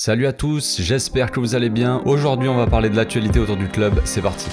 Salut à tous, j'espère que vous allez bien. Aujourd'hui on va parler de l'actualité autour du club, c'est parti.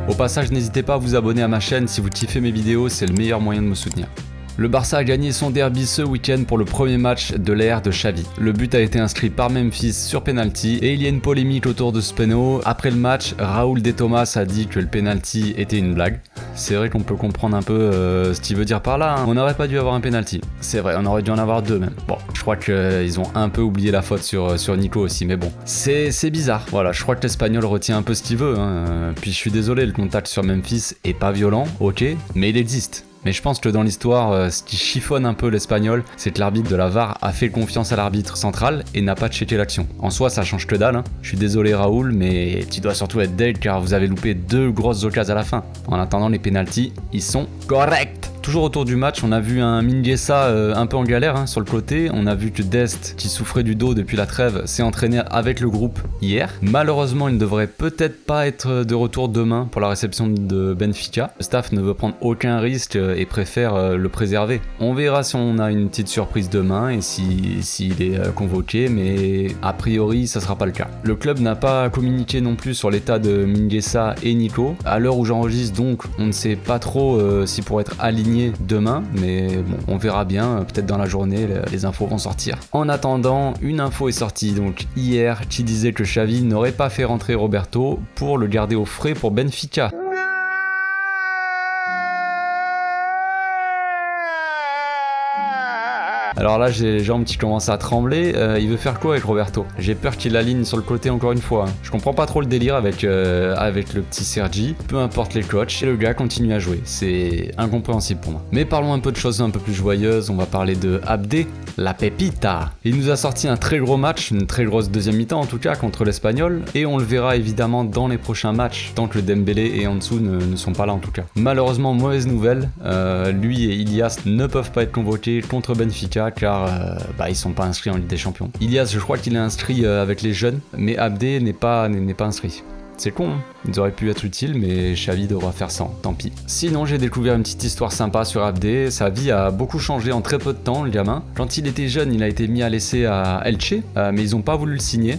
Au passage, n'hésitez pas à vous abonner à ma chaîne si vous kiffez mes vidéos, c'est le meilleur moyen de me soutenir. Le Barça a gagné son derby ce week-end pour le premier match de l'ère de Xavi. Le but a été inscrit par Memphis sur penalty et il y a une polémique autour de ce péno. Après le match, Raúl de Tomás a dit que le penalty était une blague. C'est vrai qu'on peut comprendre un peu ce qu'il veut dire par là, hein. On n'aurait pas dû avoir un penalty. C'est vrai, on aurait dû en avoir deux même. Bon, je crois qu'ils ont un peu oublié la faute sur Nico aussi, mais bon. C'est bizarre. Voilà, je crois que l'Espagnol retient un peu ce qu'il veut, hein. Puis je suis désolé, le contact sur Memphis est pas violent, ok, mais il existe. Mais je pense que dans l'histoire, ce qui chiffonne un peu l'Espagnol, c'est que l'arbitre de la VAR a fait confiance à l'arbitre central et n'a pas checké l'action. En soi, ça change que dalle, hein. Je suis désolé Raoul, mais tu dois surtout être deg car vous avez loupé deux grosses occasions à la fin. En attendant, les pénaltys, ils sont corrects. Toujours autour du match, on a vu un Mingueza un peu en galère, hein, sur le côté. On a vu que Dest, qui souffrait du dos depuis la trêve, s'est entraîné avec le groupe hier. Malheureusement, il ne devrait peut-être pas être de retour demain pour la réception de Benfica. Le staff ne veut prendre aucun risque et préfère le préserver. On verra si on a une petite surprise demain et s'il est convoqué, mais a priori, ça sera pas le cas. Le club n'a pas communiqué non plus sur l'état de Mingueza et Nico. À l'heure où j'enregistre donc, on ne sait pas trop s'ils pourraient être alignés demain, mais bon, on verra bien, peut-être dans la journée les infos vont sortir. En attendant, une info est sortie donc hier qui disait que Xavi n'aurait pas fait rentrer Roberto pour le garder au frais pour Benfica. Alors là, j'ai les jambes qui commencent à trembler. Il veut faire quoi avec Roberto? J'ai peur qu'il aligne sur le côté encore une fois. Je comprends pas trop le délire avec le petit Sergi. Peu importe les coachs, et le gars continue à jouer. C'est incompréhensible pour moi. Mais parlons un peu de choses un peu plus joyeuses. On va parler de Abde, la pépita. Il nous a sorti un très gros match, une très grosse deuxième mi-temps en tout cas, contre l'Espagnol. Et on le verra évidemment dans les prochains matchs, tant que le Dembélé et Ansu ne sont pas là en tout cas. Malheureusement, mauvaise nouvelle. Lui et Ilias ne peuvent pas être convoqués contre Benfica, car ils sont pas inscrits en Ligue des Champions. Ilias, je crois qu'il est inscrit avec les jeunes, mais Abde n'est pas inscrit. C'est con, hein. Ils auraient pu être utiles, mais Xavi devra faire sans, tant pis. Sinon, j'ai découvert une petite histoire sympa sur Abde. Sa vie a beaucoup changé en très peu de temps, le gamin. Quand il était jeune, il a été mis à l'essai à Elche, mais ils ont pas voulu le signer.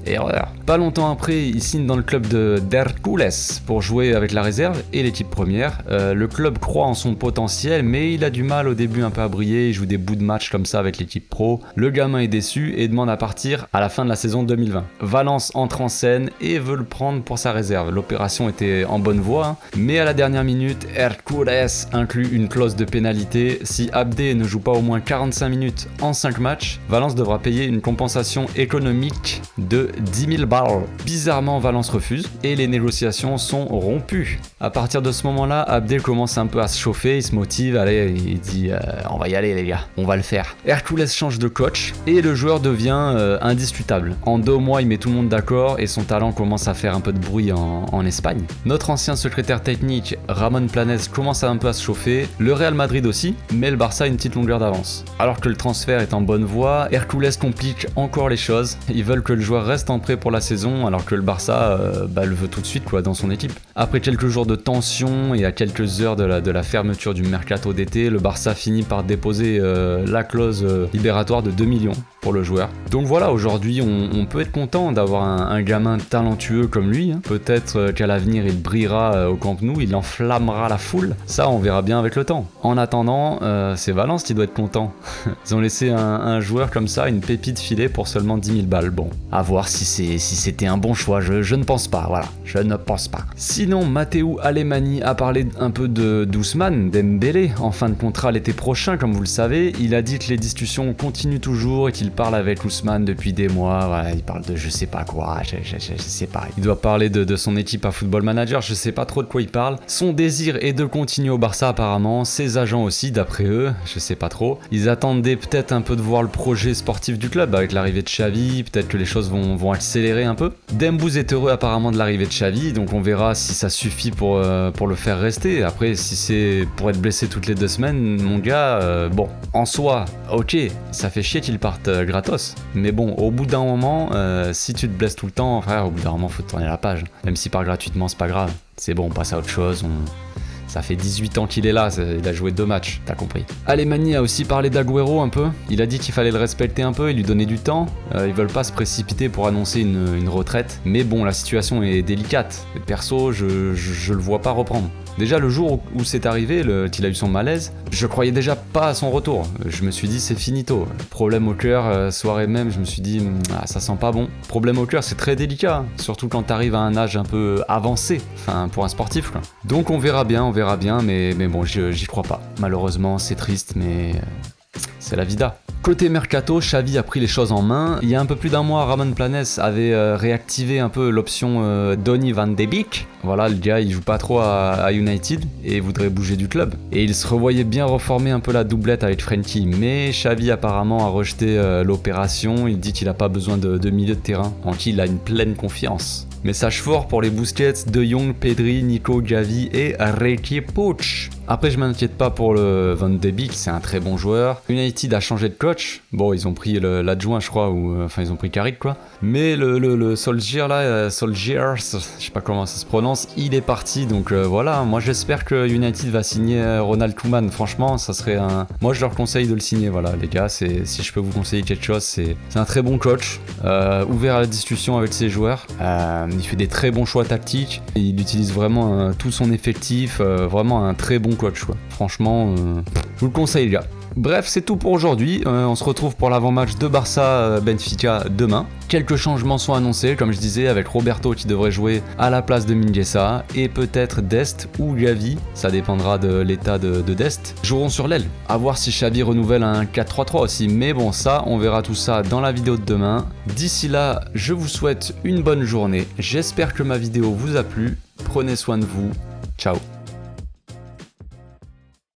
Erreur. Pas longtemps après, il signe dans le club d'Hercules pour jouer avec la réserve et l'équipe première. Le club croit en son potentiel, mais il a du mal au début un peu à briller. Il joue des bouts de match comme ça avec l'équipe pro. Le gamin est déçu et demande à partir à la fin de la saison 2020. Valence entre en scène et veut le prendre pour sa réserve. L'opération était en bonne voie, hein, mais à la dernière minute, Hercules inclut une clause de pénalité. Si Abde ne joue pas au moins 45 minutes en 5 matchs, Valence devra payer une compensation économique de 10 000 balles. Bizarrement, Valence refuse et les négociations sont rompues. À partir de ce moment-là, Abde commence un peu à se chauffer, il se motive, allez, il dit on va y aller les gars, on va le faire. Hercules change de coach et le joueur devient indiscutable. En 2 mois, il met tout le monde d'accord et son talent commence à faire un peu de bruit en Espagne. Notre ancien secrétaire technique, Ramon Planes, commence un peu à se chauffer, le Real Madrid aussi, mais le Barça a une petite longueur d'avance. Alors que le transfert est en bonne voie, Hercules complique encore les choses. Ils veulent que le joueur reste en prêt pour la saison alors que le Barça le veut tout de suite dans son équipe. Après quelques jours de tension et à quelques heures de la fermeture du mercato d'été, le Barça finit par déposer la clause libératoire de 2 millions pour le joueur. Donc voilà, aujourd'hui on peut être content d'avoir un gamin talentueux comme lui, hein. Peut-être qu'à l'avenir il brillera au Camp Nou, il enflammera la foule, ça on verra bien avec le temps. En attendant, c'est Valence qui doit être content. Ils ont laissé un joueur comme ça, une pépite filée pour seulement 10 000 balles. Bon, à voir si c'était un bon choix, je ne pense pas, voilà, je ne pense pas. Sinon, Matteo Alemany a parlé un peu d'Ousmane Dembélé en fin de contrat l'été prochain, comme vous le savez. Il a dit que les discussions continuent toujours et qu'il parle avec Ousmane depuis des mois. Voilà, il parle de je sais pas quoi, je sais pas. Il doit parler de son équipe à Football Manager, je sais pas trop de quoi il parle. Son désir est de continuer au Barça apparemment, ses agents aussi d'après eux, je sais pas trop. Ils attendaient peut-être un peu de voir le projet sportif du club avec l'arrivée de Xavi, peut-être que les choses vont accélérer un peu. Dembouz est heureux apparemment de l'arrivée de Xavi, donc on verra si ça suffit pour le faire rester. Après, si c'est pour être blessé toutes les 2 semaines, mon gars, bon, en soi, ok, ça fait chier qu'il parte gratos. Mais bon, au bout d'un moment, si tu te blesses tout le temps, frère, au bout d'un moment, faut tourner la page. Même si part gratuitement, c'est pas grave. C'est bon, on passe à autre chose, Ça fait 18 ans qu'il est là, il a joué 2 matchs, t'as compris. Alemany a aussi parlé d'Agüero un peu. Il a dit qu'il fallait le respecter un peu et lui donner du temps. Ils veulent pas se précipiter pour annoncer une retraite. Mais bon, la situation est délicate. Et perso, je le vois pas reprendre. Déjà le jour où c'est arrivé, qu'il a eu son malaise, je croyais déjà pas à son retour. Je me suis dit c'est finito. Problème au cœur, soirée même, je me suis dit ça sent pas bon. Problème au cœur, c'est très délicat, hein, surtout quand t'arrives à un âge un peu avancé, enfin pour un sportif quoi. Donc on verra bien, mais bon j'y crois pas. Malheureusement c'est triste, mais c'est la vida. Côté Mercato, Xavi a pris les choses en main. Il y a un peu plus d'un mois, Ramon Planes avait réactivé un peu l'option Donny van de Beek. Voilà, le gars il joue pas trop à United et voudrait bouger du club. Et il se revoyait bien reformer un peu la doublette avec Frenkie. Mais Xavi apparemment a rejeté l'opération. Il dit qu'il a pas besoin de milieu de terrain, en qui il a une pleine confiance. Message fort pour les Busquets, De Jong, Pedri, Nico, Gavi et Riqui Puig. Après, je m'inquiète pas pour le Van de Beek, c'est un très bon joueur. United a changé de coach. Bon, ils ont pris l'adjoint, je crois, ou enfin, ils ont pris Carrick, quoi. Mais le Solskjaer, là, Solskjaer, je sais pas comment ça se prononce, il est parti. Donc voilà, moi j'espère que United va signer Ronald Koeman. Franchement, ça serait un. Moi, je leur conseille de le signer, voilà, les gars. Si je peux vous conseiller quelque chose, c'est un très bon coach, ouvert à la discussion avec ses joueurs. Il fait des très bons choix tactiques. Il utilise vraiment tout son effectif. Vraiment un très bon coach, quoi. Franchement, je vous le conseille, les gars. Bref, c'est tout pour aujourd'hui. On se retrouve pour l'avant-match de Barça-Benfica demain. Quelques changements sont annoncés, comme je disais, avec Roberto qui devrait jouer à la place de Mingueza et peut-être Dest ou Gavi, ça dépendra de l'état de Dest, joueront sur l'aile. À voir si Xavi renouvelle un 4-3-3 aussi, mais bon, ça, on verra tout ça dans la vidéo de demain. D'ici là, je vous souhaite une bonne journée. J'espère que ma vidéo vous a plu. Prenez soin de vous. Ciao.